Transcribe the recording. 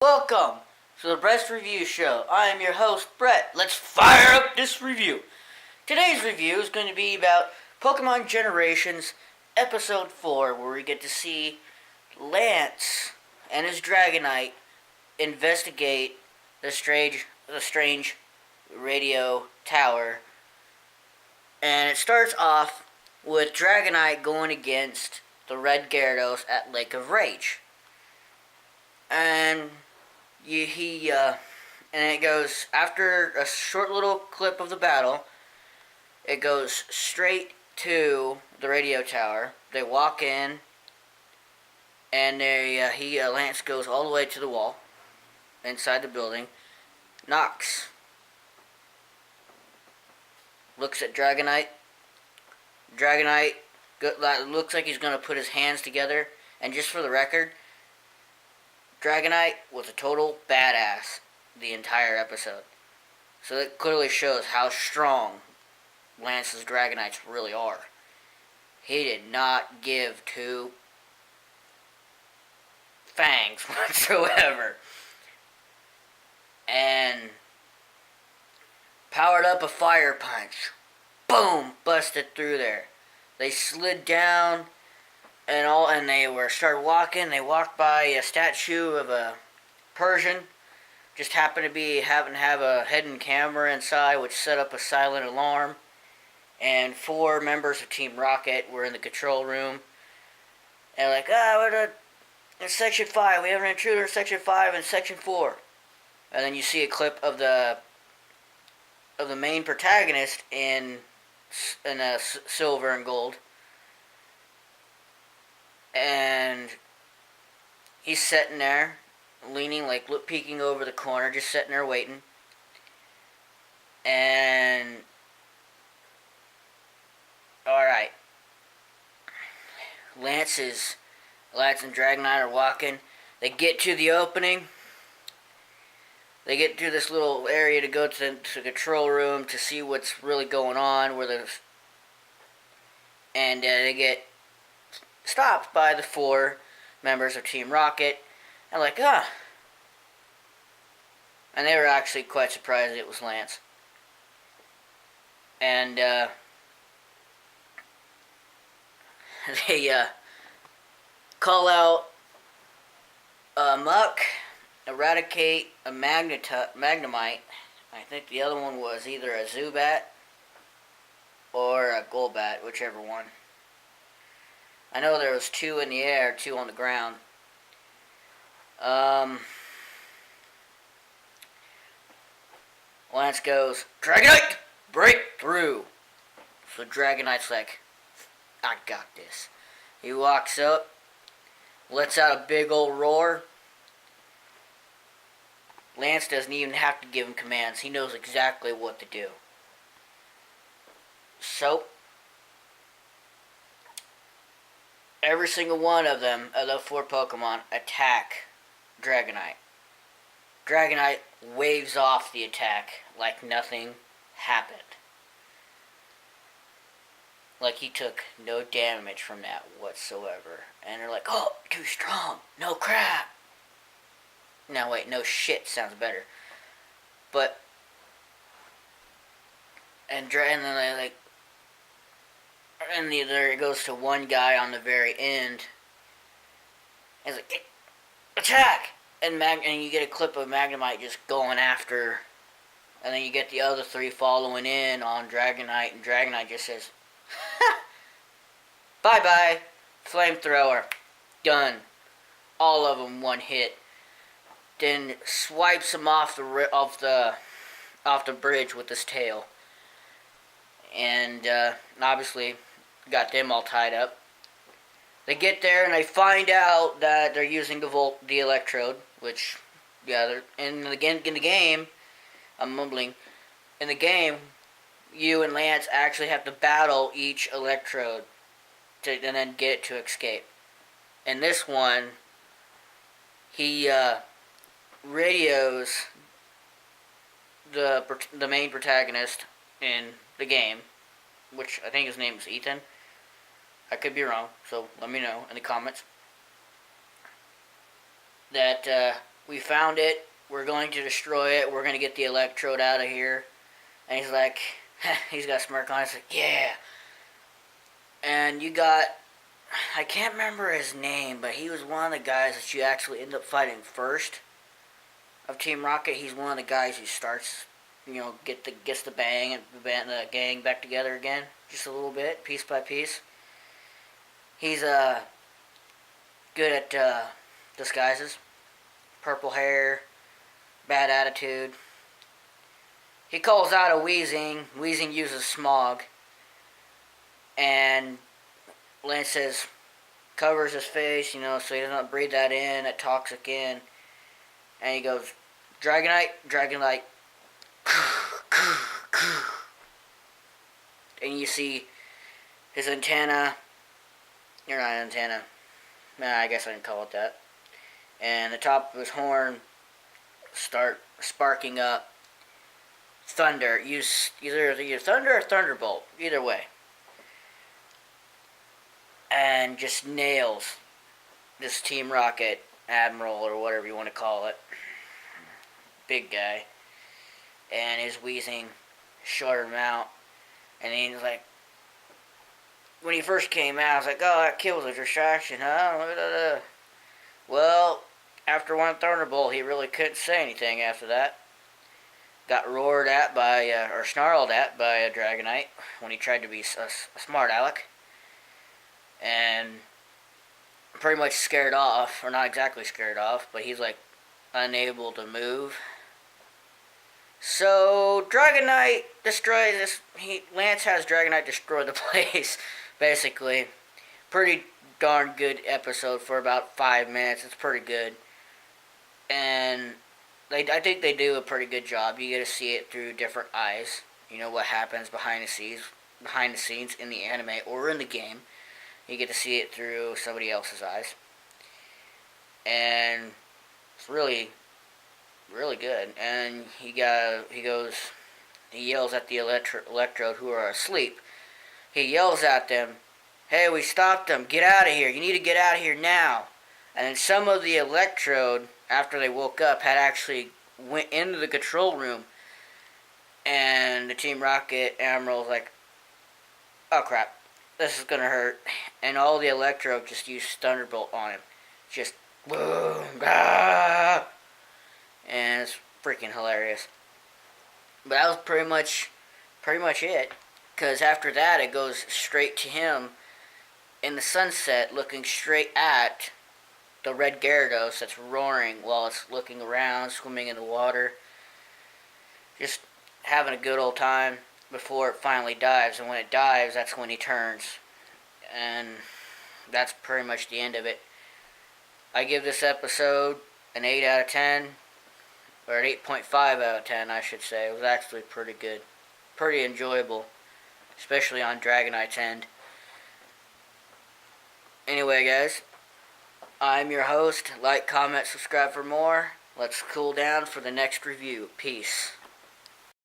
Welcome to the Brett's Review Show. I am your host, Brett. Let's fire up this review. Today's review is going to be about Pokemon Generations Episode 4, where we get to see Lance and his Dragonite investigate the strange radio tower. And it starts off with Dragonite going against the Red Gyarados at Lake of Rage. And it goes, after a short little clip of the battle, it goes straight to the radio tower. They walk in, and Lance goes all the way to the wall, inside the building, knocks, looks at Dragonite. Dragonite looks like he's going to put his hands together, and just for the record, Dragonite was a total badass the entire episode. So that clearly shows how strong Lance's Dragonites really are. He did not give two fangs whatsoever. And powered up a fire punch. Boom! Busted through there. They slid down and they started walking. They walked by a statue of a Persian. Just happened to have a hidden camera inside, which set up a silent alarm. And 4 members of Team Rocket were in the control room. And we're in Section 5. We have an intruder in Section 5 and Section 4. And then you see a clip of the main protagonist in silver and gold. And he's sitting there, leaning, peeking over the corner, just sitting there waiting. And alright. Lance and Dragonite are walking. They get to the opening. They get to this little area to go to the control room to see what's really going on. They get stopped by the 4 members of Team Rocket. And And they were actually quite surprised it was Lance. And they call out Muck, Eradicate, a Magnemite. I think the other one was either a Zubat or a Golbat, whichever one. I know there was 2 in the air, 2 on the ground. Lance goes, Dragonite, break through. So Dragonite's like, I got this. He walks up, lets out a big old roar. Lance doesn't even have to give him commands. He knows exactly what to do. So every single one of them, of the 4 Pokemon, attack Dragonite. Dragonite waves off the attack like nothing happened. Like he took no damage from that whatsoever. And they're like, oh, too strong. No crap. No, wait, no shit sounds better. But, and then there it goes to one guy on the very end. And he's like, attack! And you get a clip of Magnemite just going after. And then you get the other 3 following in on Dragonite. And Dragonite just says, bye-bye. Flamethrower. Done. All of them one hit. Then swipes him off the bridge with his tail. And obviously got them all tied up. They get there and they find out that they're using the electrode, which, yeah, in the game, I'm mumbling, in the game, you and Lance actually have to battle each electrode and then get it to escape. In this one, he radios the main protagonist in the game, which I think his name is Ethan. I could be wrong, so let me know in the comments. That we found it. We're going to destroy it. We're going to get the electrode out of here. And he's like, he's got a smirk on. He's like, yeah. And you got, I can't remember his name, but he was one of the guys that you actually end up fighting first of Team Rocket. He's one of the guys who starts, gets the bang and the gang back together again, just a little bit, piece by piece. He's good at disguises, purple hair, bad attitude. He calls out a Weezing. Weezing uses smog, and Linn says, covers his face, so he doesn't breathe that in, that toxic in. And he goes, Dragonite, Dragonite. And you see his antenna. You're not an antenna. Nah, I guess I didn't call it that. And the top of his horn start sparking up thunder. Use either thunder or thunderbolt. Either way. And just nails this Team Rocket Admiral, or whatever you want to call it. Big guy. And his Weezing shorted him out. And he's like, when he first came out, I was like, oh, that kill was a distraction, huh? Well, after one Thunderbolt, he really couldn't say anything after that. Got roared at by, or snarled at by a Dragonite when he tried to be a smart aleck. And pretty much scared off, or not exactly scared off, but he's like unable to move. So Dragonite destroys this. Lance has Dragonite destroy the place, basically. Pretty darn good episode for about 5 minutes. It's pretty good, and I think they do a pretty good job. You get to see it through different eyes. You know what happens behind the scenes in the anime or in the game. You get to see it through somebody else's eyes, and it's really, really good. And he yells at the electrode who are asleep. He yells at them, "Hey, we stopped them. Get out of here. You need to get out of here now." And then some of the electrode, after they woke up, had actually went into the control room. And the Team Rocket Admiral was like, oh crap, this is gonna hurt. And all the electrode just used Thunderbolt on him. Just boom, ah! And it's freaking hilarious. But that was pretty much it. Because after that, it goes straight to him in the sunset, looking straight at the red Gyarados that's roaring while it's looking around, swimming in the water. Just having a good old time before it finally dives. And when it dives, that's when he turns. And that's pretty much the end of it. I give this episode an 8 out of 10. Or an 8.5 out of 10, I should say. It was actually pretty good. Pretty enjoyable. Especially on Dragonite's end. Anyway, guys. I'm your host. Like, comment, subscribe for more. Let's cool down for the next review. Peace.